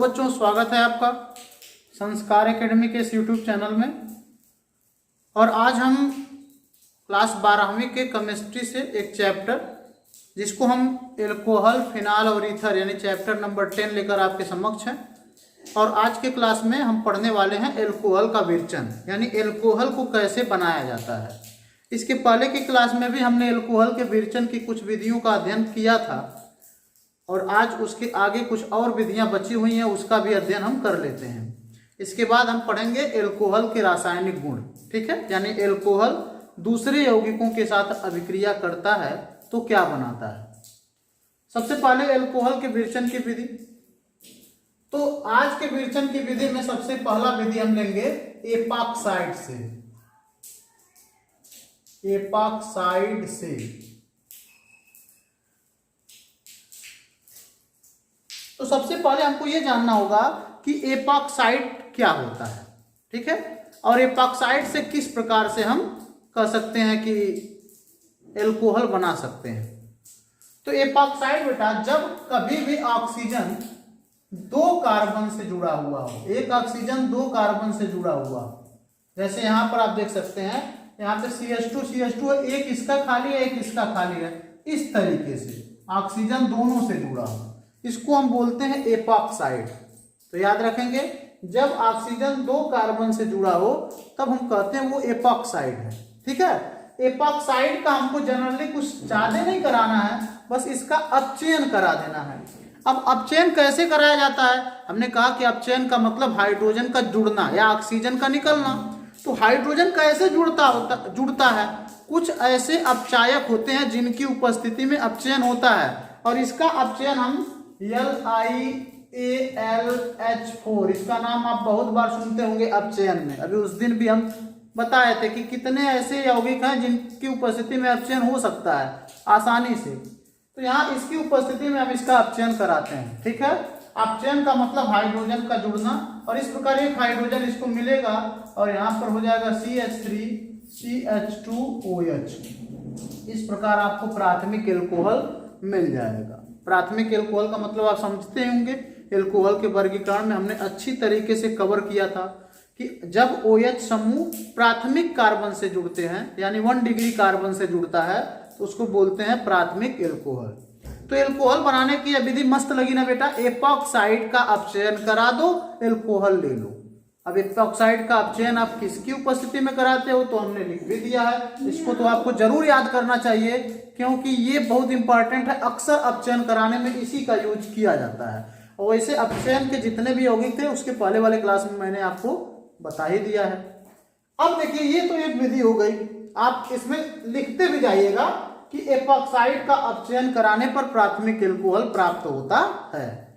बच्चों, स्वागत है आपका संस्कार एकेडमी के इस यूट्यूब चैनल में। और आज हम क्लास 12वीं के केमिस्ट्री से एक चैप्टर जिसको हम एल्कोहल, फिनाल और ईथर यानी चैप्टर नंबर 10 लेकर आपके समक्ष हैं। और आज के क्लास में हम पढ़ने वाले हैं एल्कोहल का विरचन यानी एल्कोहल को कैसे बनाया जाता है। इसके पहले की क्लास में भी हमने एल्कोहल के विरचन की कुछ विधियों का अध्ययन किया था और आज उसके आगे कुछ और विधियां बची हुई हैं, उसका भी अध्ययन हम कर लेते हैं। इसके बाद हम पढ़ेंगे एल्कोहल के रासायनिक गुण, ठीक है, यानी एल्कोहल दूसरे यौगिकों के साथ अभिक्रिया करता है तो क्या बनाता है। सबसे पहले एल्कोहल के विरचन की विधि। तो आज के विरचन की विधि में सबसे पहला विधि हम लेंगे एपॉक्साइड से। एपॉक्साइड से तो सबसे पहले हमको यह जानना होगा कि एपॉक्साइड क्या होता है, ठीक है, और एपॉक्साइड से किस प्रकार से हम कह सकते हैं कि एल्कोहल बना सकते हैं। तो एपॉक्साइड बेटा, जब कभी भी ऑक्सीजन दो कार्बन से जुड़ा हुआ हो, एक ऑक्सीजन दो कार्बन से जुड़ा हुआ, जैसे यहां पर आप देख सकते हैं, यहां पे CH2 है, एक इसका खाली है एक इसका खाली है, इस तरीके से ऑक्सीजन दोनों से जुड़ा हो, इसको हम बोलते हैं एपॉक्साइड। तो याद रखेंगे, जब ऑक्सीजन दो कार्बन से जुड़ा हो तब हम कहते हैं वो एपॉक्साइड है, ठीक है। एपॉक्साइड का हमको जनरली कुछ ज्यादा नहीं कराना है, बस इसका अपचयन करा देना है। अब अपचयन कैसे कराया जाता है? हमने कहा कि अपचयन का मतलब हाइड्रोजन का जुड़ना या ऑक्सीजन का निकलना। तो हाइड्रोजन कैसे जुड़ता है? कुछ ऐसे अपचायक होते हैं जिनकी उपस्थिति में अपचयन होता है और इसका अपचयन हम LiAlH4, इसका नाम आप बहुत बार सुनते होंगे अपचयन में। अभी उस दिन भी हम बताए थे कि कितने ऐसे यौगिक हैं जिनकी उपस्थिति में अपचयन हो सकता है आसानी से। तो यहाँ इसकी उपस्थिति में हम इसका अपचयन कराते हैं, ठीक है। अपचयन का मतलब हाइड्रोजन का जुड़ना, और इस प्रकार एक हाइड्रोजन इसको मिलेगा और यहाँ पर हो जाएगा CH3CH2OH। इस प्रकार आपको प्राथमिक एल्कोहल मिल जाएगा। प्राथमिक एल्कोहल का मतलब आप समझते होंगे। एल्कोहल के वर्गीकरण में हमने अच्छी तरीके से कवर किया था कि जब OH समूह प्राथमिक कार्बन से जुड़ते हैं यानी 1 डिग्री कार्बन से जुड़ता है तो उसको बोलते हैं प्राथमिक एल्कोहल। तो एल्कोहल बनाने की विधि मस्त लगी ना बेटा? एपॉक्साइड का अपचयन करा दो, एल्कोहल ले लो। अब एपॉक्साइड का अपचयन आप किसकी उपस्थिति में कराते हो तो हमने लिख भी दिया है। इसको तो आपको जरूर याद करना चाहिए क्योंकि ये बहुत इंपॉर्टेंट है। अक्सर अपचयन कराने में इसी का यूज किया जाता है। और वैसे अपचयन के जितने भी यौगिक थे उसके पहले वाले क्लास में मैंने आपको बता ही दिया है। अब देखिए, ये तो एक विधि हो गई, आप इसमें लिखते भी जाइएगा कि एपॉक्साइड का अपचयन कराने पर प्राथमिक एल्कोहल प्राप्त होता है।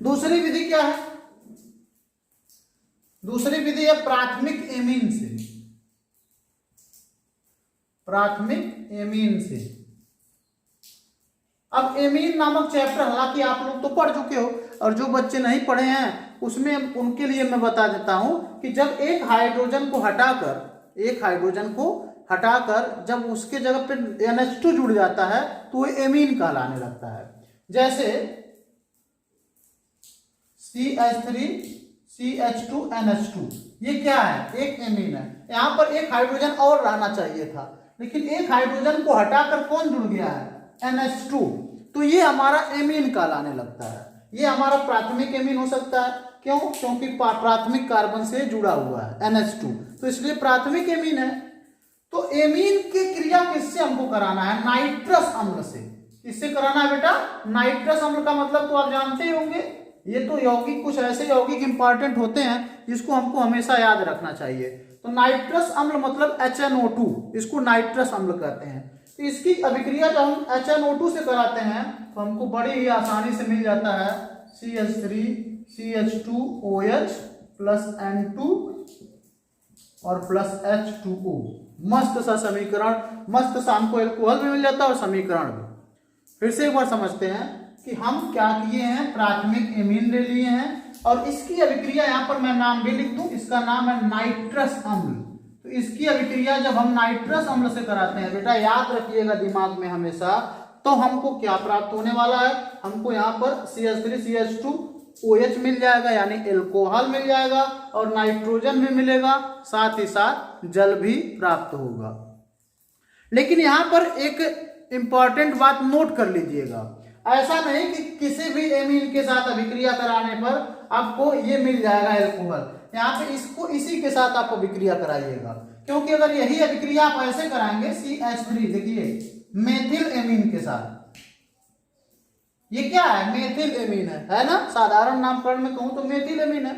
दूसरी विधि क्या है? दूसरी विधि है प्राथमिक एमीन से। प्राथमिक एमीन से। अब एमीन नामक चैप्टर हालांकि आप लोग तो पढ़ चुके हो और जो बच्चे नहीं पढ़े हैं उसमें उनके लिए मैं बता देता हूं कि जब एक हाइड्रोजन को हटाकर जब उसके जगह पे NH2 जुड़ जाता है तो वो एमीन कहलाने लगता है। जैसे CH3CH2NH2, ये क्या है? एक एमीन है। यहां पर एक हाइड्रोजन और रहना चाहिए था लेकिन एक हाइड्रोजन को हटाकर कौन जुड़ गया है? NH2। तो ये हमारा एमीन कहलाने लगता है। ये हमारा प्राथमिक एमीन हो सकता है। क्यों? क्योंकि प्राथमिक कार्बन से जुड़ा हुआ है NH2, तो इसलिए प्राथमिक एमीन है। तो एमीन की क्रिया किससे हमको कराना है? नाइट्रस अम्ल से। किससे कराना है बेटा? नाइट्रस अम्ल का मतलब तो आप जानते ही होंगे। ये तो यौगिक, कुछ ऐसे यौगिक इंपॉर्टेंट होते हैं जिसको हमको हमेशा याद रखना चाहिए। तो नाइट्रस अम्ल मतलब HNO2, इसको नाइट्रस अम्ल कहते हैं। तो इसकी अभिक्रिया जब हम HNO2 से कराते हैं तो हमको बड़ी ही आसानी से मिल जाता है CH3CH2OH प्लस N2 और प्लस H2O। मस्त सा समीकरण, मस्त सा हमको एल्कोहल भी मिल जाता है और समीकरण भी। फिर से एक बार समझते हैं कि हम क्या किए हैं। प्राथमिक एमीन ले लिए हैं और इसकी अभिक्रिया, यहां पर मैं नाम भी लिख दूं, इसका नाम है नाइट्रस अम्ल। तो इसकी अभिक्रिया जब हम नाइट्रस अम्ल से कराते हैं बेटा, याद रखिएगा दिमाग में हमेशा, तो हमको क्या प्राप्त होने वाला है? हमको यहाँ पर CH3CH2 OH मिल जाएगा यानी एल्कोहल मिल जाएगा और नाइट्रोजन भी मिलेगा, साथ ही साथ जल भी प्राप्त होगा। लेकिन यहां पर एक इंपॉर्टेंट बात नोट कर लीजिएगा, ऐसा नहीं कि किसी भी एमीन के साथ अभिक्रिया कराने पर आपको ये मिल जाएगा एल्कोहल, यहाँ पे इसको इसी के साथ आप अभिक्रिया कराइएगा, क्योंकि अगर यही अभिक्रिया आप ऐसे कराएंगे CH3, देखिए मेथिल एमीन के साथ, ये क्या है, मेथिल एमीन है ना, साधारण नामकरण में कहूं तो मेथिल एमीन है।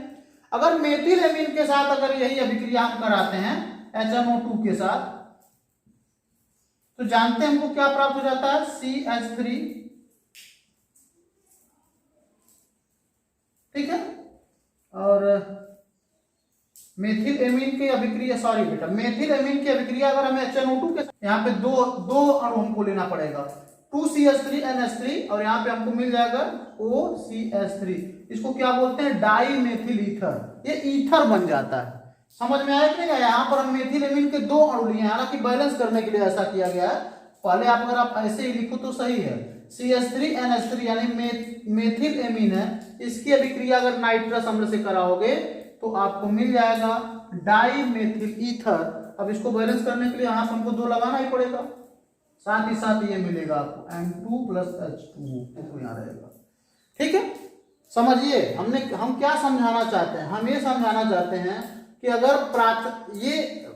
अगर मेथिल एमीन के साथ अगर यही अभिक्रिया हम कराते हैं HNO2 के साथ, तो जानते हैं हमको क्या प्राप्त हो जाता है, CH3, ठीक है। और मेथिल एमीन की अभिक्रिया, सॉरी बेटा, मेथिल एमीन की अभिक्रिया अगर हमें HNO2 के, यहाँ पे दो अणु हमको लेना पड़ेगा, 2CH3NH3 और यहाँ पे हमको मिल जाएगा OCH3, इसको क्या बोलते हैं, डाई मेथिल ईथर, ये ईथर बन जाता है। समझ में आया कि नहीं आया? यहाँ पर हम मेथिल एमीन के दो अणु लिए, हालांकि बैलेंस करने के लिए ऐसा किया गया है, पहले आप अगर आप ऐसे ही लिखो तो सही है। CH3NH3 यानी मेथिल एमीन है, इसकी अभिक्रिया अगर नाइट्रस अम्ल से कराओगे तो आपको मिल जाएगा डाई मेथिल ईथर। अब इसको बैलेंस करने के लिए यहाँ पर हमको 2 लगाना ही पड़ेगा, साथ ही साथ ये मिलेगा आपको N2 + H2, तो यहाँ रहेगा, ठीक है। समझिए हम क्या समझाना चाहते हैं, हम ये समझाना चाहते हैं कि अगर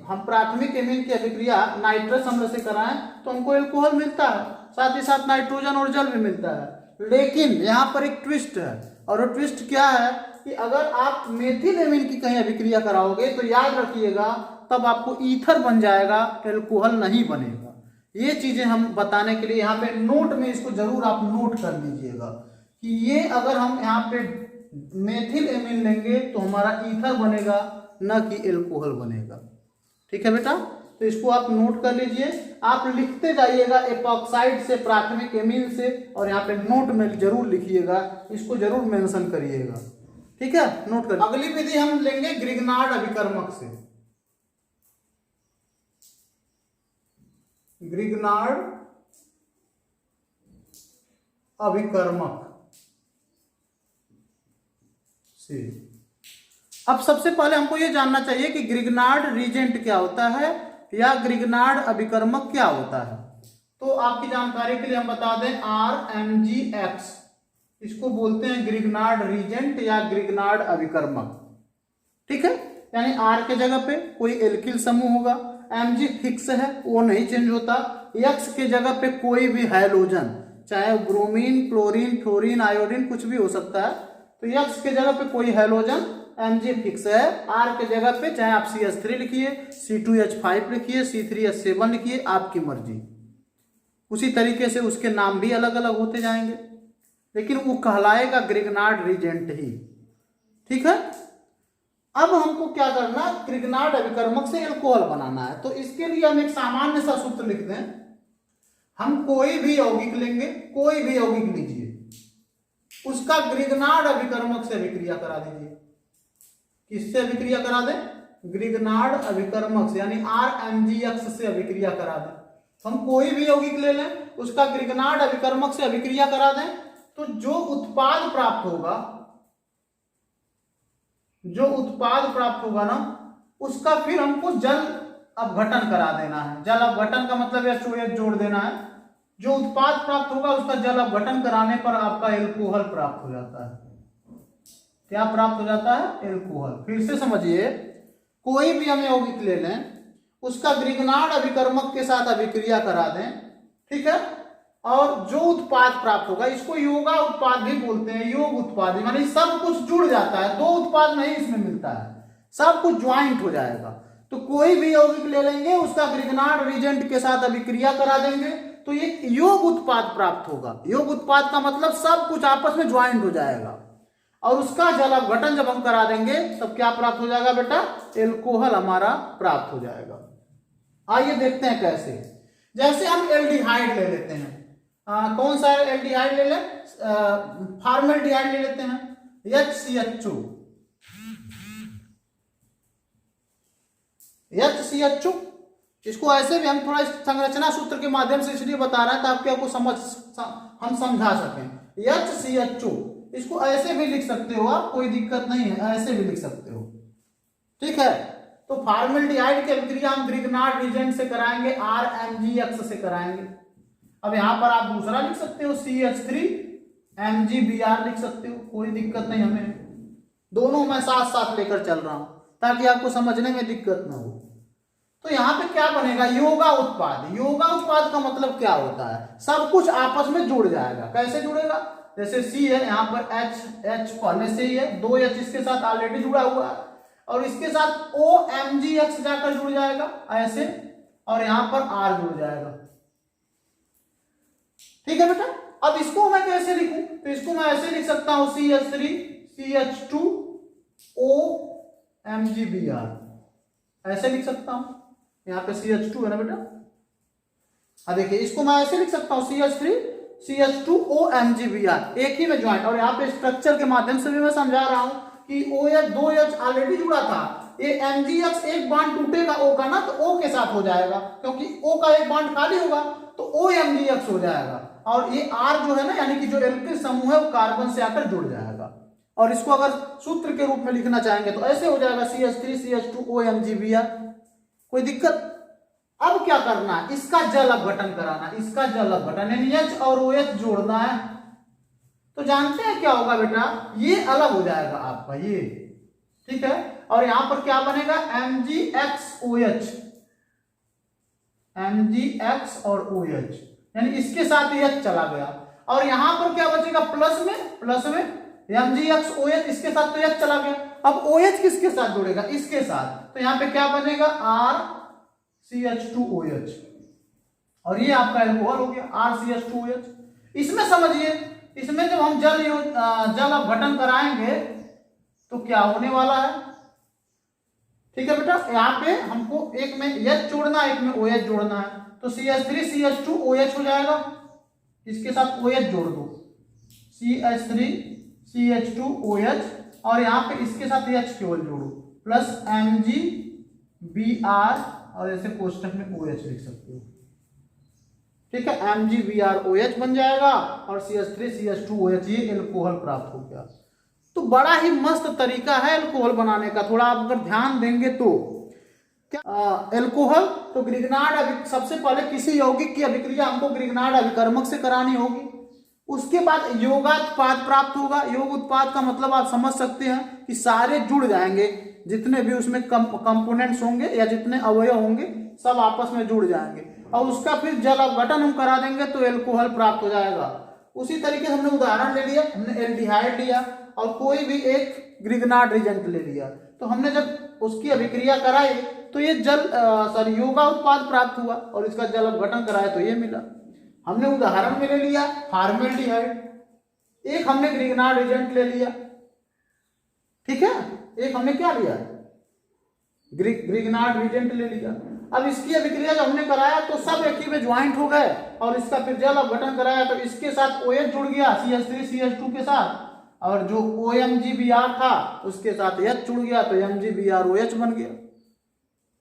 हम प्राथमिक एमीन की अभिक्रिया नाइट्रस अम्ल से कराएं तो हमको एल्कोहल मिलता है, साथ ही साथ नाइट्रोजन और जल भी मिलता है। लेकिन यहाँ पर एक ट्विस्ट है, और वो ट्विस्ट क्या है कि अगर आप मेथिल एमीन की कहीं अभिक्रिया कराओगे तो याद रखिएगा तब आपको ईथर बन जाएगा, एल्कोहल नहीं बनेगा। ये चीजें हम बताने के लिए यहाँ पे नोट में इसको जरूर आप नोट कर लीजिएगा कि ये अगर हम यहाँ पे मेथिल एमीन लेंगे तो हमारा ईथर बनेगा, न कि एल्कोहल बनेगा, ठीक है बेटा। तो इसको आप नोट कर लीजिए, आप लिखते जाइएगा एपॉक्साइड से, प्राथमिक एमीन से, और यहाँ पे नोट में जरूर लिखिएगा, इसको जरूर मेंशन करिएगा, ठीक है, नोट कर। अगली विधि हम लेंगे ग्रिग्नार्ड अभिकर्मक से, ग्रिग्नार्ड अभिकर्मक से। अब सबसे पहले हमको यह जानना चाहिए कि ग्रिग्नार्ड रीजेंट क्या होता है या ग्रिग्नार्ड अभिकर्मक क्या होता है। तो आपकी जानकारी के लिए हम बता दें RMgX, इसको बोलते हैं ग्रिग्नार्ड रीजेंट या ग्रिग्नार्ड अभिकर्मक, ठीक है। यानी R के जगह पे कोई एल्किल समूह होगा, Mg फिक्स है, वो नहीं चेंज होता, X के जगह पे कोई भी हैलोजन, चाहे ब्रोमीन, क्लोरीन, फ्लोरीन, आयोडीन, कुछ भी हो सकता है, तो X के जगह पे कोई हैलोजन, Mg फिक्स है। R के जगह पे चाहे आप CH3 लिखिए, C2H5 लिखिए, C3H7 लिखिए, आपकी मर्जी। उसी तरीके से उसके नाम भी अलग अलग होते जाएंगे, लेकिन वो कहलाएगा ग्रिग्नार्ड रीजेंट ही, ठीक है। अब हमको क्या करना, ग्रिग्नार्ड अभिकर्मक से एल्कोहल बनाना है, तो इसके लिए हम एक सामान्य सा सूत्र लिख दें। हम कोई भी यौगिक लेंगे, कोई भी यौगिक लीजिए, उसका ग्रिग्नार्ड अभिकर्मक से अभिक्रिया करा दीजिए। किससे अभिक्रिया करा दें, ग्रिग्नार्ड अभिकर्मक से, यानी RMgX से अभिक्रिया करा दें। तो हम कोई भी यौगिक ले लें, उसका ग्रिग्नार्ड अभिकर्मक से अभिक्रिया करा दें, तो जो उत्पाद प्राप्त होगा ना, उसका फिर हमको जल अपघटन करा देना है। जल अपघटन का मतलब HOH जोड़ देना है। जो उत्पाद प्राप्त होगा उसका जल अपघटन कराने पर आपका एल्कोहल प्राप्त हो जाता है। क्या प्राप्त हो जाता है, एल्कोहल। फिर से समझिए, कोई भी हम यौगिक ले लें, उसका ग्रिग्नार्ड अभिकर्मक के साथ अभिक्रिया करा दें, ठीक है, और जो उत्पाद प्राप्त होगा, इसको योगा उत्पाद भी बोलते हैं, योग उत्पाद, यानी सब कुछ जुड़ जाता है, 2 उत्पाद नहीं इसमें मिलता है, सब कुछ ज्वाइंट हो जाएगा। तो कोई भी यौगिक ले लेंगे, उसका ग्रिग्नार्ड रीजेंट के साथ अभिक्रिया करा देंगे, तो ये योग उत्पाद प्राप्त होगा। योग उत्पाद का मतलब सब कुछ आपस में ज्वाइंट हो जाएगा, और उसका जल अपघटन जब हम करा देंगे तब क्या प्राप्त हो जाएगा बेटा, एल्कोहल हमारा प्राप्त हो जाएगा। आइए देखते हैं कैसे। जैसे हम एल्डिहाइड ले लेते हैं, कौन सा एल्डिहाइड ले लें, फॉर्मेल्डिहाइड ले लेते हैं, HCHO, इसको ऐसे भी हम थोड़ा संरचना सूत्र के माध्यम से इसलिए बता रहे हैं ताकि आपको हम समझा सकें। HCHO इसको ऐसे भी लिख सकते हो आप, कोई दिक्कत नहीं है, ऐसे भी लिख सकते हो, ठीक है। तो फॉर्मेल्डिहाइड की अभिक्रिया हम ग्रिग्नार्ड रीजेंट से कराएंगे, RMgX से कराएंगे। अब यहां पर आप दूसरा लिख सकते हो CH3 MgBr लिख सकते हो, कोई दिक्कत नहीं हमें, दोनों मैं साथ साथ लेकर चल रहा हूं ताकि आपको समझने में दिक्कत ना हो। तो यहाँ पे क्या बनेगा, योगा उत्पाद। योगा उत्पाद का मतलब क्या होता है, सब कुछ आपस में जुड़ जाएगा। कैसे जुड़ेगा, जैसे C है, यहाँ पर H पहले से ही है, 2 H इसके साथ ऑलरेडी जुड़ा हुआ है, और इसके साथ OMgX जाकर जुड़ जाएगा ऐसे, और यहाँ पर R जुड़ जाएगा, ठीक है बेटा। अब इसको मैं कैसे लिखूं, तो इसको मैं ऐसे लिख सकता हूं CH3 CH2 OMgBr, ऐसे लिख सकता हूं। यहाँ पे CH2 है ना बेटा, अब देखिए इसको मैं ऐसे लिख सकता हूं CH3 CH2 OMgBr, एक ही में ज्वाइंट। और यहाँ पे स्ट्रक्चर के माध्यम से भी मैं समझा रहा हूं कि OH 2H ऑलरेडी जुड़ा था, ये MgX एक बॉन्ड टूटेगा O का ना, तो O के साथ हो जाएगा, क्योंकि O का एक बॉन्ड खाली होगा तो OMgX हो जाएगा, और ये R जो है ना, यानी कि जो एल्किल समूह है वो कार्बन से आकर जुड़ जाएगा। और इसको अगर सूत्र के रूप में लिखना चाहेंगे तो ऐसे हो जाएगा CH3 CH2 OMgBr, कोई दिक्कत। अब क्या करना है, इसका जल अपघटन कराना, इसका जल अपघटन यानी H और OH जोड़ना है। तो जानते हैं क्या होगा बेटा, ये अलग हो जाएगा आपका ये, ठीक है। और यहां पर क्या बनेगा, MgX और OH, यानी इसके साथ H चला गया, और यहां पर क्या बचेगा, प्लस में MgX OH, इसके साथ तो H चला गया। अब OH किसके साथ जुड़ेगा, इसके साथ, तो यहां पे क्या बनेगा, RCH2OH, और ये आपका एल्कोहल हो गया RCH2OH। इसमें समझिए, इसमें जब हम जल अपघटन कराएंगे तो क्या होने वाला है, ठीक है बेटा। यहाँ पे हमको एक में H जोड़ना है, एक में OH जोड़ना है, तो CH3 CH2OH हो जाएगा, इसके साथ OH जोड़ दो, CH3 CH2OH, और यहाँ पे इसके साथ H केवल जोड़ो, प्लस MgBr, और ऐसे कोष्टक में OH लिख सकते हो, ठीक है। MgBrOH बन जाएगा, और CH3 CH2OH, ये एल्कोहल प्राप्त हो गया। तो बड़ा ही मस्त तरीका है एल्कोहल बनाने का, थोड़ा आप अगर ध्यान देंगे तो। क्या एल्कोहल, तो ग्रिग्नार्ड, सबसे पहले किसी यौगिक की अभिक्रिया हमको ग्रिग्नार्ड अभिकर्मक से करानी होगी, उसके बाद योगात्पाद प्राप्त होगा। योग उत्पाद का मतलब आप समझ सकते हैं कि सारे जुड़ जाएंगे, जितने भी उसमें कंपोनेंट्स होंगे या जितने अवयव होंगे सब आपस में जुड़ जाएंगे, और उसका फिर जल अपघटन हम करा देंगे तो एल्कोहल प्राप्त हो जाएगा। उसी तरीके से हमने उदाहरण ले लिया, हमने एल्डिहाइड लिया और कोई भी एक ग्रिग्नार्ड रीजेंट ले लिया, तो हमने जब उसकी अभिक्रिया कराई तो ये योगा उत्पाद प्राप्त हुआ, और इसका जल अपघटन कराया तो ये मिला। हमने उदाहरण में ले लिया फॉर्मेल्डिहाइड, एक हमने ग्रिग्नार्ड रीजेंट ले लिया, ठीक है, एक हमने क्या लिया, ग्रिग्नार्ड रीजेंट ले लिया। अब इसकी अभिक्रिया जब हमने कराया तो सब एक ही में ज्वाइंट हो गए, और इसका फिर जल अपघटन कराया तो इसके साथ OH जुड़ गया CH3 CH2 के साथ, और जो OMgBr था उसके साथ H जुड़ गया तो MgBrOH बन गया,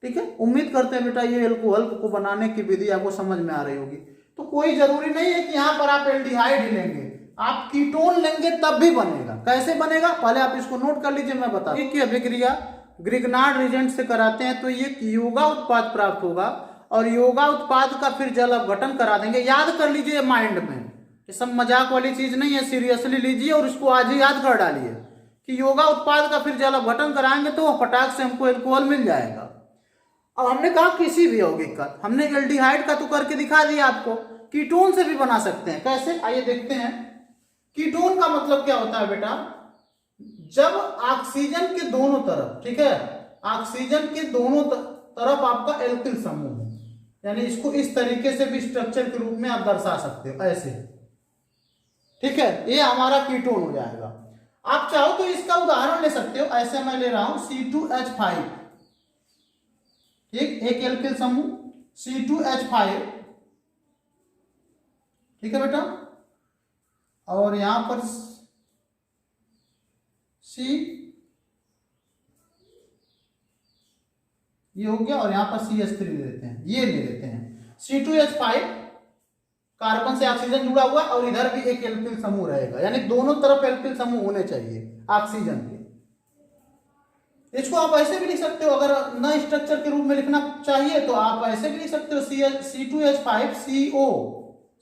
ठीक है। उम्मीद करते हैं बेटा ये एल्कोहल को बनाने की विधि आपको समझ में आ रही होगी। तो कोई जरूरी नहीं है कि यहाँ पर आप एल्डिहाइड ही लेंगे, आप कीटोन लेंगे तब भी बनेगा। कैसे बनेगा, पहले आप इसको नोट कर लीजिए, मैं बता दूं कि अभिक्रिया ग्रिग्नार्ड रीजेंट से कराते हैं तो ये योगा उत्पाद प्राप्त होगा, और योगा उत्पाद का फिर जल अपघटन करा देंगे। याद कर लीजिए माइंड में, ये सब मजाक वाली चीज नहीं है, सीरियसली लीजिए और इसको आज ही याद कर डालिए कि योगा उत्पाद का फिर जल अपघटन कराएंगे तो फटाक से हमको एल्कोहल मिल जाएगा। अब हमने कहा किसी भी यौगिक का, हमने एल्डिहाइड का तो करके दिखा दिया आपको, कीटोन से भी बना सकते हैं। कैसे, आइए देखते हैं। कीटोन का मतलब क्या होता है बेटा, जब ऑक्सीजन के दोनों तरफ, ठीक है, ऑक्सीजन के दोनों तरफ आपका एल्किल समूह है, यानी इसको इस तरीके से भी स्ट्रक्चर के रूप में आप दर्शा सकते हो ऐसे, ठीक है, ये हमारा कीटोन हो जाएगा। आप चाहो तो इसका उदाहरण ले सकते हो, ऐसे मैं ले रहा हूं C2H5, ठीक, एक एल्किल समूह C2H5, ठीक है बेटा, और यहां पर C ये हो गया, और यहां पर CH3 ले लेते हैं, ये ले लेते हैं C2H5, कार्बन से ऑक्सीजन जुड़ा हुआ है और इधर भी एक एल्किल समूह रहेगा, यानी दोनों तरफ एल्किल समूह होने चाहिए ऑक्सीजन के। इसको आप ऐसे भी लिख सकते हो, अगर नए स्ट्रक्चर के रूप में लिखना चाहिए तो आप ऐसे भी लिख सकते हो, C2H5CO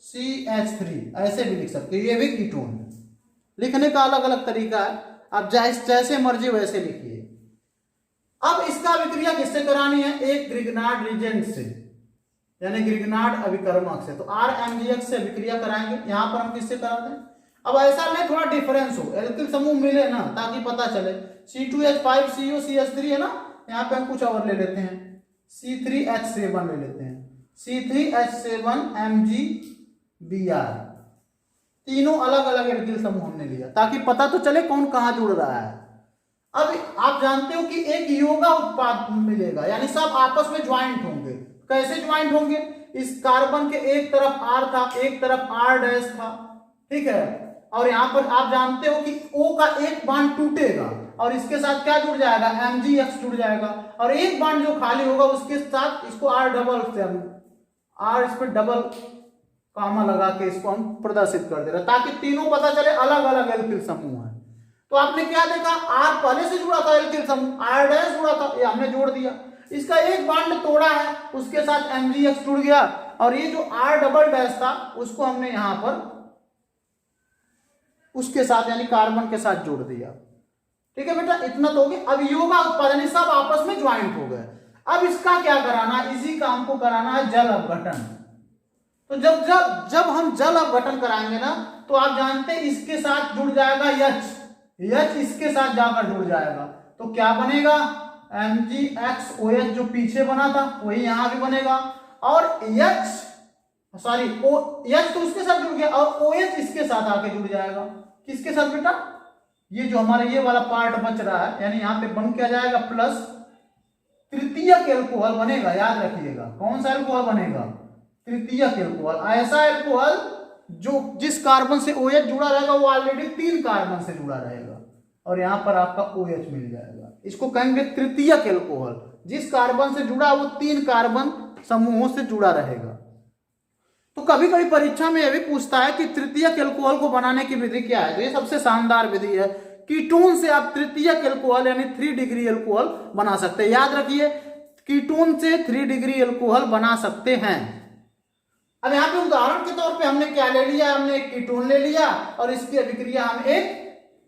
CH3 ऐसे भी लिख सकते हो, ये भी कीटोन है। लिखने का अलग अलग तरीका है, आप जैसे मर्जी वैसे लिखिए। अब इसका अभिक्रिया किससे करानी है? एक ग्रिग्नार्ड रिजेंट से, यानी ग्रिग्नार्ड अभिकर्मक से। तो RMgX से अभिक्रिया कराएंगे। यहां पर हम किससे कराते हैं? अब ऐसा नहीं थोड़ा डिफरेंस हो, एल्किल समूह मिले ना, ताकि पता चले। C2H5CO CH3 है ना, यहाँ पे हम कुछ और ले लेते हैं, C3H7 ले लेते हैं, C3H7MgBr। तीनों अलग अलग एल्किल समूह हमने लिया ताकि पता तो चले कौन कहां जुड़ रहा है। अब आप जानते हो कि एक योगा उत्पाद मिलेगा, यानी सब आपस में ज्वाइंट होंगे। कैसे ज्वाइंट होंगे? इस कार्बन के एक तरफ R था, एक तरफ R' था, ठीक है, और यहां पर आप जानते हो कि O का एक बांड टूटेगा और इसके साथ क्या जुड़ जाएगा? MgX जुड़ जाएगा, और एक बांड जो खाली होगा उसके साथ इसको R डबल से हम R इस पर डबल कामा लगा के इसको हम प्रदर्शित कर दे रहे, ताकि तीनों पता चले अलग अलग एल्किल समूह है। तो आपने क्या देखा? R पहले से जुड़ा था एल्किल समूह, R' जुड़ा था, ये हमने जोड़ दिया। इसका एक बांड तोड़ा है, उसके साथ MgX जुड़ गया, और ये जो R डबल डैश था उसको हमने यहां पर उसके साथ यानी कार्बन के साथ जोड़ दिया। ठीक है बेटा, इतना तो हो गया। अब योगा उत्पादन सब आपस में ज्वाइंट हो गए। अब इसका क्या कराना? इसी का हमको कराना है जल अपघटन। तो जब हम जल अपघटन कराएंगे ना, तो आप जानते हैं इसके साथ जुड़ जाएगा H इसके साथ जाकर जुड़ जाएगा, तो क्या बनेगा? MgXOH जो पीछे बना था वही यहां भी बनेगा, और H तो उसके साथ जुड़ गया, और OH इसके साथ आके जुड़ जाएगा। किसके साथ बेटा? ये जो हमारा ये वाला पार्ट बच रहा है, यानी यहाँ पे बन क्या जाएगा? प्लस तृतीयक एल्कोहल बनेगा। याद रखिएगा, कौन सा एल्कोहल बनेगा? तृतीयक एल्कोहल। ऐसा एल्कोहल जो जिस कार्बन से OH जुड़ा रहेगा वो ऑलरेडी 3 कार्बन से जुड़ा रहेगा, और यहां पर आपका OH मिल जाएगा। इसको कहेंगे तृतीयक एल्कोहल। जिस कार्बन से जुड़ा वो 3 कार्बन समूहों से जुड़ा रहेगा। तो कभी कभी परीक्षा में यह भी पूछता है कि तृतीयक एल्कोहल को बनाने की विधि क्या है। तो ये सबसे शानदार विधि है। कीटोन से आप तृतीयक एल्कोहल यानी 3 डिग्री एल्कोहल बना सकते हैं। याद रखिए, कीटोन से 3 डिग्री एल्कोहल बना सकते हैं। अब यहाँ पे उदाहरण के तौर पे हमने क्या ले लिया? हमने एक कीटोन ले लिया और इसकी अभिक्रिया हम एक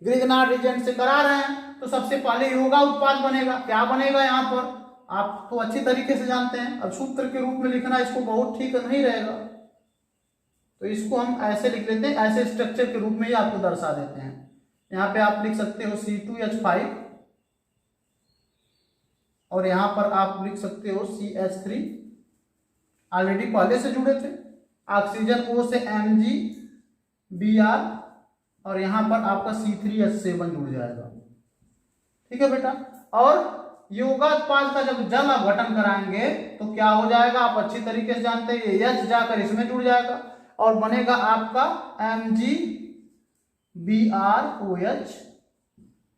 ग्रिग्नार्ड रिजेंट से करा रहे हैं। तो सबसे पहले योगा उत्पाद बनेगा। क्या बनेगा? यहाँ पर आप तो अच्छी तरीके से जानते हैं। अब सूत्र के रूप में लिखना इसको बहुत ठीक नहीं रहेगा, तो इसको हम ऐसे लिख लेते हैं, ऐसे स्ट्रक्चर के रूप में ही आपको दर्शा देते हैं। यहाँ पे आप लिख सकते हो C2H5 और यहां पर आप लिख सकते हो CH3, ऑलरेडी पहले से जुड़े थे। ऑक्सीजन O से MgBr और यहां पर आपका C3H7 जुड़ जाएगा। ठीक है बेटा, और योगा उत्पाद का जब जल अपघटन कराएंगे तो क्या हो जाएगा? आप अच्छी तरीके से जानते हैं, ये H जाकर इसमें जुड़ जाएगा और बनेगा आपका MgBrOH,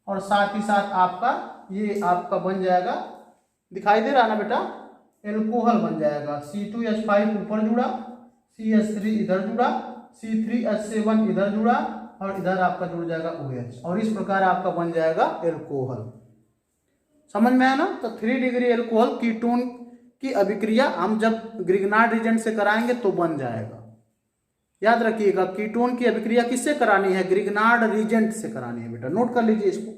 और साथ ही साथ आपका ये आपका बन जाएगा, दिखाई दे रहा ना बेटा, एल्कोहल बन जाएगा। C2H5 ऊपर जुड़ा, CH3 इधर जुड़ा, C3H7 इधर जुड़ा, और इधर आपका जुड़ जाएगा OH, और इस प्रकार आपका बन जाएगा एल्कोहल। समझ में आया ना? तो 3 डिग्री एल्कोहल कीटोन की अभिक्रिया हम जब ग्रिग्नार्ड रिजेंट से कराएंगे तो बन जाएगा। याद रखिएगा, कीटोन की अभिक्रिया किससे करानी है? ग्रिग्नार्ड रिजेंट से करानी है बेटा, नोट कर लीजिए इसको।